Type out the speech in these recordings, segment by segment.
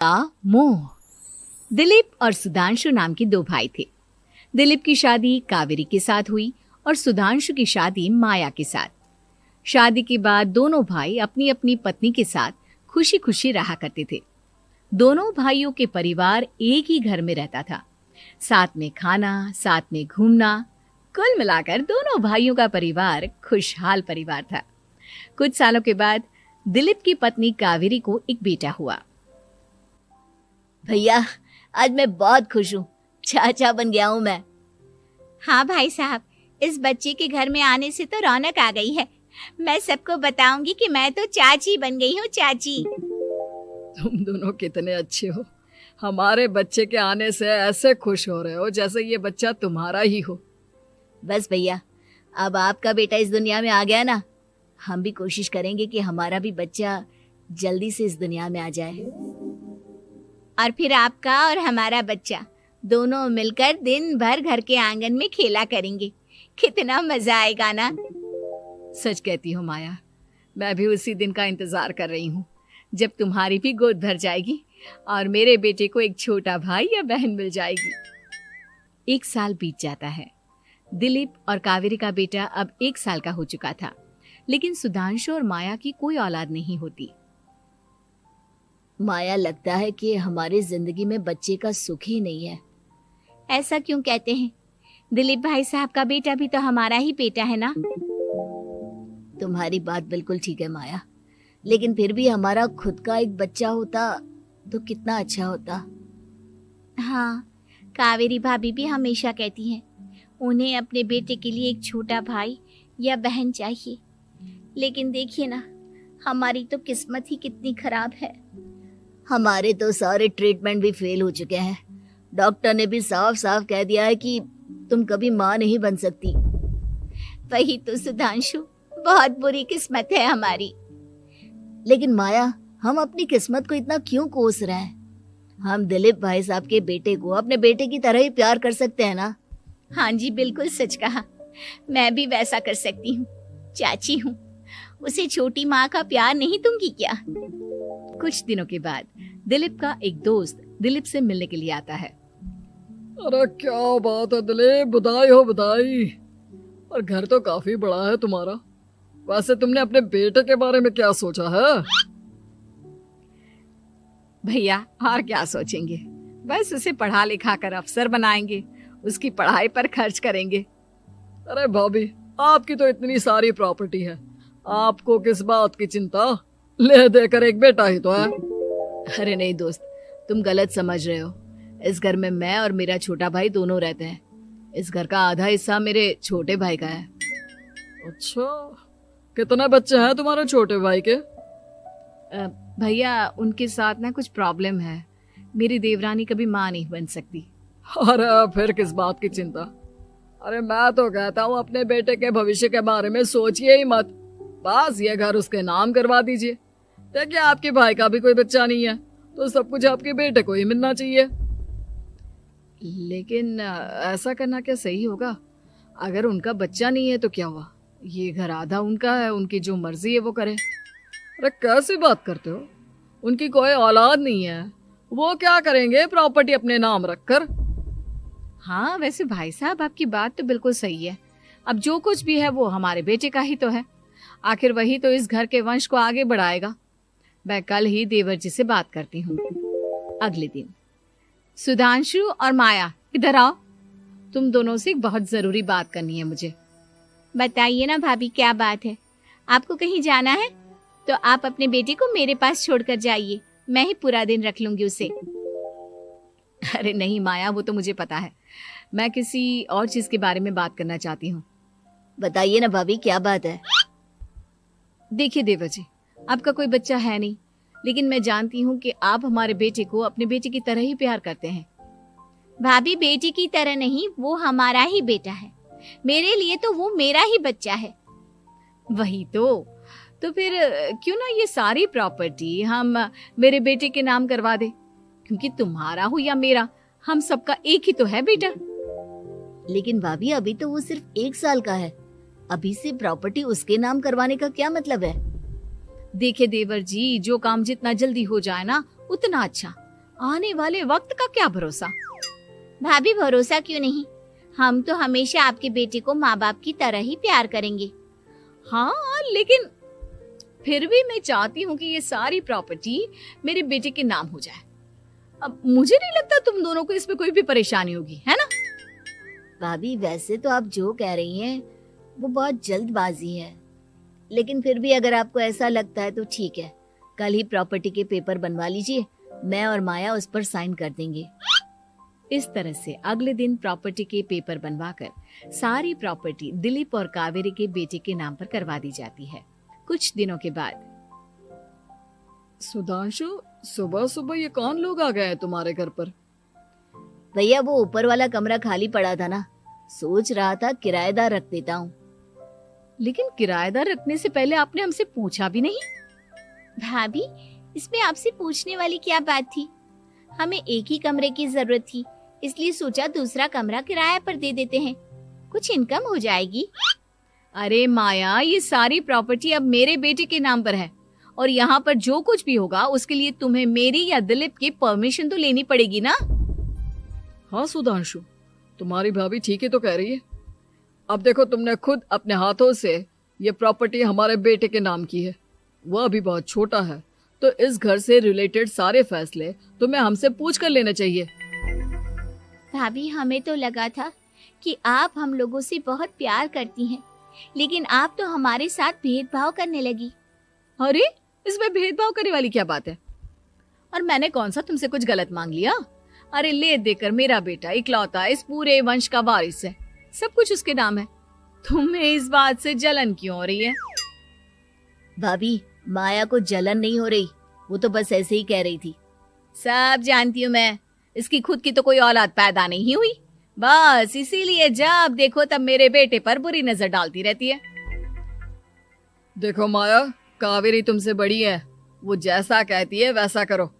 का मोह। दिलीप और सुधांशु नाम के दो भाई थे। दिलीप की शादी कावेरी के साथ हुई और सुधांशु की शादी माया के साथ। शादी के बाद दोनों भाई अपनी अपनी पत्नी के साथ खुशी खुशी रहा करते थे। दोनों भाइयों के परिवार एक ही घर में रहता था। साथ में खाना, साथ में घूमना, कुल मिलाकर दोनों भाइयों का परिवार खुशहाल परिवार था। कुछ सालों के बाद दिलीप की पत्नी कावेरी को एक बेटा हुआ। भैया, आज मैं बहुत खुश हूँ। चाचा बन गया हूँ मैं। हाँ भाई साहब, इस बच्चे के घर में आने से तो रौनक आ गई है। मैं सबको बताऊंगी कि मैं तो चाची बन गई हूँ, चाची। तुम दोनों कितने अच्छे हो। हमारे बच्चे के आने से ऐसे खुश हो रहे हो जैसे ये बच्चा तुम्हारा ही हो। बस भैया, अब आपका बेटा इस दुनिया में आ गया ना, हम भी कोशिश करेंगे कि हमारा भी बच्चा जल्दी से इस दुनिया में आ जाए। और फिर आपका और हमारा बच्चा दोनों मिलकर दिन भर घर के आंगन में खेला करेंगे। कितना मजा आएगा ना। सच कहती हो माया, मैं भी उसी दिन का इंतजार कर रही हूँ जब तुम्हारी भी गोद भर जाएगी और मेरे बेटे को एक छोटा भाई या बहन मिल जाएगी। 1 साल बीत जाता है। दिलीप और कावेरी का बेटा अब 1 साल का हो चुका था, लेकिन सुधांशु और माया की कोई औलाद नहीं होती। माया, लगता है कि हमारी जिंदगी में बच्चे का सुख ही नहीं है। ऐसा क्यों कहते हैं? दिलीप भाई साहब का बेटा भी तो हमारा ही बेटा है ना। तुम्हारी बात बिल्कुल ठीक है माया, लेकिन फिर भी हमारा खुद का एक बच्चा होता तो कितना अच्छा होता। हाँ, कावेरी भाभी भी हमेशा कहती हैं उन्हें अपने बेटे के लिए एक छोटा भाई या बहन चाहिए। लेकिन देखिए ना, हमारी तो किस्मत ही कितनी खराब है। हमारे तो सारे ट्रीटमेंट भी फेल हो चुके हैं। डॉक्टर ने भी साफ साफ कह दिया है कि तुम कभी माँ नहीं बन सकती। वही तो सुधांशु, बहुत बुरी किस्मत है हमारी। लेकिन माया, हम अपनी किस्मत को इतना क्यों कोस रहे हैं? हम दिलीप भाई साहब के बेटे को अपने बेटे की तरह ही प्यार कर सकते हैं ना। हाँ जी, बिल्कुल सच कहा। मैं भी वैसा कर सकती हूँ। चाची हूँ, उसे छोटी माँ का प्यार नहीं दूंगी क्या? कुछ दिनों के बाद दिलीप का एक दोस्त दिलीप से मिलने के लिए आता है। अरे क्या बात है दिलीप, बधाई हो बधाई। और घर तो काफी बड़ा है तुम्हारा। वैसे तुमने अपने बेटे के बारे में क्या सोचा है? भैया, और क्या सोचेंगे, बस उसे पढ़ा लिखा कर अफसर बनाएंगे, उसकी पढ़ाई पर खर्च करेंगे। अरे भाभी, आपकी तो इतनी सारी प्रॉपर्टी है, आपको किस बात की चिंता? ले देकर एक बेटा ही तो है। अरे नहीं दोस्त, तुम गलत समझ रहे हो। इस घर में मैं और मेरा छोटा भाई दोनों रहते हैं। इस घर का आधा हिस्सा मेरे छोटे भाई का है। अच्छा, कितने बच्चे हैं तुम्हारे छोटे भाई के? भैया, उनके साथ ना कुछ प्रॉब्लम है। मेरी देवरानी कभी माँ नहीं बन सकती। अरे फिर किस बात की चिंता? अरे मैं तो कहता हूँ अपने बेटे के भविष्य के बारे में सोचिए ही मत। बस ये घर उसके नाम करवा दीजिए। देखिए, आपके भाई का भी कोई बच्चा नहीं है तो सब कुछ आपके बेटे को ही मिलना चाहिए। लेकिन ऐसा करना क्या सही होगा? अगर उनका बच्चा नहीं है तो क्या हुआ? ये घर आधा उनका है, उनकी जो मर्जी है वो करे। अरे कैसी बात करते हो? उनकी कोई औलाद नहीं है, वो क्या करेंगे प्रॉपर्टी अपने नाम रखकर? हाँ, वैसे भाई साहब, आपकी बात तो बिल्कुल सही है। अब जो कुछ भी है वो हमारे बेटे का ही तो है। आखिर वही तो इस घर के वंश को आगे बढ़ाएगा। मैं कल ही देवर जी से बात करती हूँ। अगले दिन सुधांशु और माया, इधर आओ। तुम दोनों से एक बहुत जरूरी बात करनी है मुझे। बताइए ना भाभी, क्या बात है? आपको कहीं जाना है तो आप अपने बेटे को मेरे पास छोड़कर जाइए। मैं ही पूरा दिन रख लूंगी उसे। अरे नहीं माया, वो तो मुझे पता है। मैं किसी और चीज के बारे में बात करना चाहती हूँ। बताइए ना भाभी, क्या बात है? देखिए देवर जी, आपका कोई बच्चा है नहीं, लेकिन मैं जानती हूँ कि आप हमारे बेटे को अपने बेटे की तरह ही प्यार करते हैं। भाभी, बेटी की तरह नहीं, वो हमारा ही बेटा है। मेरे लिए तो वो मेरा ही बच्चा है। वही तो फिर क्यों ना ये सारी प्रॉपर्टी हम मेरे बेटे के नाम करवा दे, क्योंकि तुम्हारा हो या मेरा, हम सबका एक ही तो है बेटा। लेकिन भाभी, अभी तो वो सिर्फ 1 साल का है। अभी से प्रॉपर्टी उसके नाम करवाने का क्या मतलब है? देखिए देवर जी, जो काम जितना जल्दी हो जाए ना उतना अच्छा। आने वाले वक्त का क्या भरोसा। भाभी भरोसा क्यों नहीं, हम तो हमेशा आपके बेटे को माँ बाप की तरह ही प्यार करेंगे। हाँ, लेकिन फिर भी मैं चाहती हूँ कि ये सारी प्रॉपर्टी मेरे बेटे के नाम हो जाए। अब मुझे नहीं लगता तुम दोनों को इसमें कोई भी परेशानी होगी, है ना? भाभी वैसे तो आप जो कह रही हैं वो बहुत जल्दबाजी है, लेकिन फिर भी अगर आपको ऐसा लगता है तो ठीक है, कल ही प्रॉपर्टी के पेपर बनवा लीजिए, मैं और माया उस पर साइन कर देंगे। इस तरह से अगले दिन प्रॉपर्टी के पेपर बनवाकर सारी प्रॉपर्टी दिलीप और कावेरी के बेटे के नाम पर करवा दी जाती है। कुछ दिनों के बाद सुधांशु, सुबह सुबह ये कौन लोग आ गए हैं तुम्हारे घर पर? भैया वो ऊपर वाला कमरा खाली पड़ा था ना, सोच रहा था किराएदार रख देता हूँ। लेकिन किराएदार रखने से पहले आपने हमसे पूछा भी नहीं। भाभी इसमें आपसे पूछने वाली क्या बात थी, हमें एक ही कमरे की जरूरत थी, इसलिए सोचा दूसरा कमरा किराए पर दे देते हैं, कुछ इनकम हो जाएगी। अरे माया, ये सारी प्रॉपर्टी अब मेरे बेटे के नाम पर है और यहाँ पर जो कुछ भी होगा उसके लिए तुम्हें मेरी या दिलीप की परमिशन तो लेनी पड़ेगी ना। हाँ सुधांशु, तुम्हारी भाभी ठीक ही तो कह रही है। अब देखो, तुमने खुद अपने हाथों से ये प्रॉपर्टी हमारे बेटे के नाम की है, वह अभी बहुत छोटा है, तो इस घर से रिलेटेड सारे फैसले तुम्हें हमसे पूछ कर लेने चाहिए। भाभी हमें तो लगा था कि आप हम लोगों से बहुत प्यार करती हैं, लेकिन आप तो हमारे साथ भेदभाव करने लगी। अरे, इसमें भेदभाव करने वाली क्या बात है? और मैंने कौन सा तुमसे कुछ गलत मांग लिया? अरे ले देकर मेरा बेटा इकलौता इस पूरे वंश का वारिस है, सब कुछ उसके नाम है। तुम्हें इस बात से जलन क्यों हो रही है? भाभी माया को जलन नहीं हो रही, वो तो बस ऐसे ही कह रही थी। सब जानती हूँ मैं, इसकी खुद की तो कोई औलाद पैदा नहीं हुई, बस इसीलिए जब देखो तब मेरे बेटे पर बुरी नजर डालती रहती है। देखो माया, कावेरी तुमसे बड़ी है, वो जैसा कहती है वैसा करो।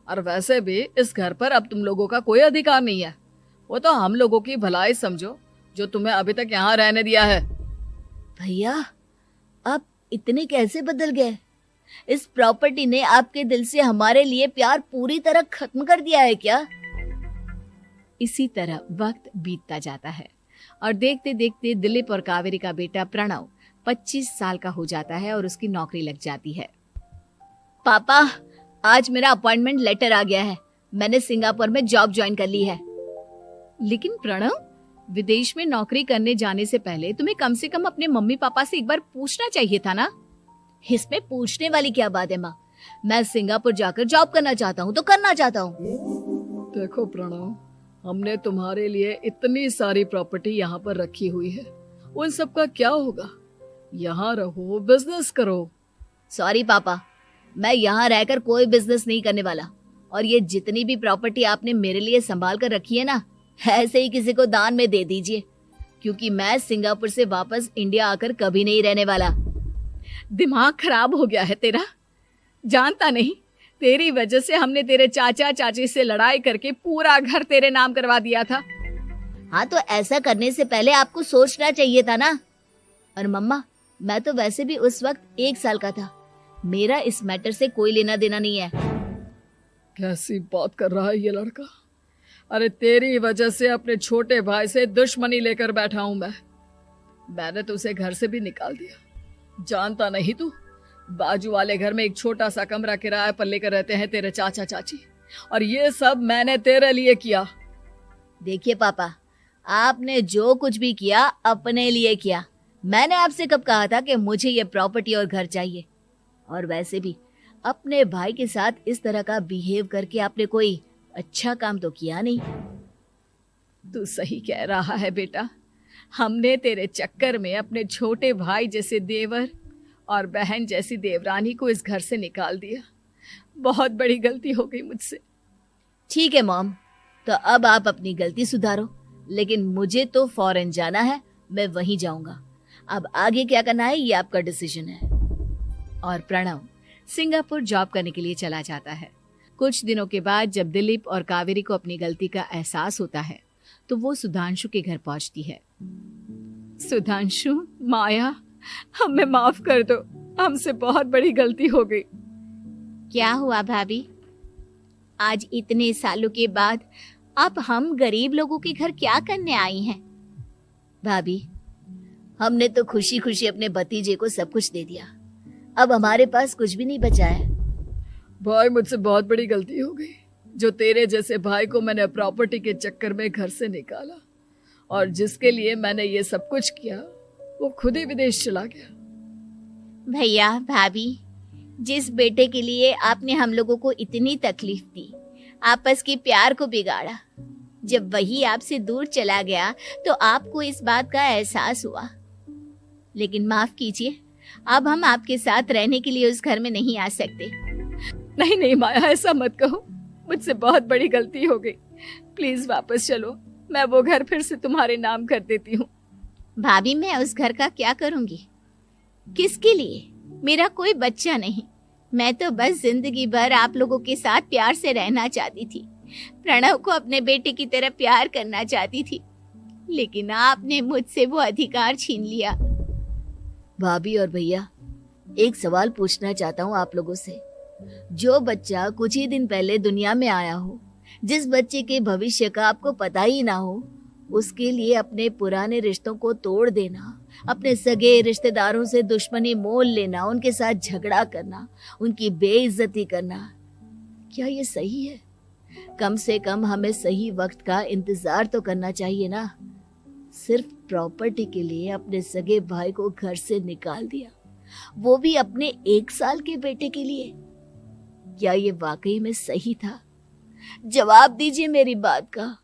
और वैसे भी इस घर पर अब तुम लोगों का कोई अधिकार नहीं है, वो तो हम लोगों की भलाई समझो जो तुम्हें अभी तक यहाँ रहने दिया है। भैया आप इतने कैसे बदल गए? इस प्रॉपर्टी ने आपके दिल से हमारे लिए प्यार पूरी तरह खत्म कर दिया है क्या? इसी तरह वक्त बीतता जाता है और देखते देखते दिलीप और कावेरी का बेटा प्रणव 25 साल का हो जाता है और उसकी नौकरी लग जाती है। पापा आज मेरा अपॉइंटमेंट लेटर आ गया है, मैंने सिंगापुर में जॉब ज्वाइन कर ली है। लेकिन प्रणव, विदेश में नौकरी करने जाने से पहले तुम्हें कम से कम अपने मम्मी पापा से एक बार पूछना चाहिए था ना। इसमें पूछने वाली क्या बात है माँ, मैं सिंगापुर जाकर जॉब करना चाहता हूँ तो करना चाहता हूँ। देखो प्रणव, हमने तुम्हारे लिए इतनी सारी प्रॉपर्टी यहाँ पर रखी हुई है, उन सब का क्या होगा? यहाँ रहो, बिजनेस करो। सॉरी पापा, मैं यहाँ रहकर कोई बिजनेस नहीं करने वाला, और ये जितनी भी प्रॉपर्टी आपने मेरे लिए संभाल कर रखी है ना, ऐसे ही किसी को दान में दे दीजिए, क्योंकि मैं सिंगापुर से वापस इंडिया आकर कभी नहीं रहने वाला। दिमाग खराब हो गया है तेरा, जानता नहीं तेरी वजह से हमने तेरे चाचा चाची से लड़ाई करके पूरा घर तेरे नाम करवा दिया था। हाँ तो ऐसा करने से पहले आपको सोचना चाहिए था ना। और मम्मा, मैं तो वैसे भी उस वक्त 1 साल का था, मेरा इस मैटर से कोई लेना देना नहीं है। कैसी बात कर रहा है ये लड़का? अरे तेरी वजह से अपने छोटे भाई से दुश्मनी लेकर बैठा हूं मैंने तो उसे घर से भी निकाल दिया। जानता नहीं तू, बाजू वाले घर में एक छोटा सा कमरा किराए पर लेकर रहते हैं तेरे चाचा चाची, और ये सब मैंने तेरे लिए किया। देखिए पापा, आपने जो कुछ भी किया अपने लिए किया। मैंने आपसे कब कहा था कि मुझे ये प्रॉपर्टी और घर चाहिए? और वैसे भी अपने भाई के साथ इस तरह का बिहेव करके आपने कोई अच्छा काम तो किया नहीं। तू सही कह रहा है बेटा, हमने तेरे चक्कर में अपने छोटे भाई जैसे देवर और बहन जैसी देवरानी को इस घर से निकाल दिया। बहुत बड़ी गलती हो गई मुझसे। ठीक है मॉम, तो अब आप अपनी गलती सुधारो, लेकिन मुझे तो फॉरेन जाना है, मैं वहीं जाऊंगा। अब आगे क्या करना है ये आपका डिसीजन है। और प्रणव सिंगापुर जॉब करने के लिए चला जाता है। कुछ दिनों के बाद जब दिलीप और कावेरी को अपनी गलती का एहसास होता है तो वो सुधांशु के घर पहुंचती है। सुधांशु, माया, हमें माफ कर दो, हमसे बहुत बड़ी गलती हो गई। क्या हुआ भाभी? आज इतने सालों के बाद आप हम गरीब लोगों के घर क्या करने आई हैं? भाभी, हमने तो खुशी खुशी अपने भतीजे को सब कुछ दे दिया, अब हमारे पास कुछ भी नहीं बचा है। भाई मुझसे बहुत बड़ी गलती हो गई, जो तेरे जैसे भाई को मैंने प्रॉपर्टी के चक्कर में घर से निकाला, और जिसके लिए मैंने ये सब कुछ किया वो खुद ही विदेश चला गया। भैया भाभी, जिस बेटे के लिए आपने हम लोगों को इतनी तकलीफ दी, आपस के प्यार को बिगाड़ा, जब वही आपसे दूर चला गया तो आपको इस बात का एहसास हुआ। लेकिन माफ कीजिए, अब हम आपके साथ रहने के लिए उस घर में नहीं आ सकते। नहीं नहीं माया, ऐसा मत कहो, मुझसे बहुत बड़ी गलती हो गई, प्लीज वापस चलो, मैं वो घर फिर से तुम्हारे नाम कर देती हूँ। भाभी, मैं उस घर का क्या करूंगी? किसके लिए? मेरा कोई बच्चा नहीं, मैं तो बस जिंदगी भर आप लोगों के साथ प्यार से रहना चाहती थी, प्रणव को अपने बेटे की तरह प्यार करना चाहती थी, लेकिन आपने मुझसे वो अधिकार छीन लिया। भाभी और भैया, एक सवाल पूछना चाहता हूँ आप लोगों से। जो बच्चा कुछ ही दिन पहले दुनिया में आया हो, जिस बच्चे के भविष्य का आपको पता ही ना हो, उसके लिए अपने पुराने रिश्तों को तोड़ देना, अपने सगे रिश्तेदारों से दुश्मनी मोल लेना, उनके साथ झगड़ा करना, उनकी बेइज्जती करना, क्या ये सही है? कम से कम हमें सही वक्त का इंतजार तो करना चाहिए ना। सिर्फ प्रॉपर्टी के लिए अपने सगे भाई को घर से निकाल दिया, वो भी अपने 1 साल के बेटे के लिए। क्या ये वाकई में सही था? जवाब दीजिए मेरी बात का।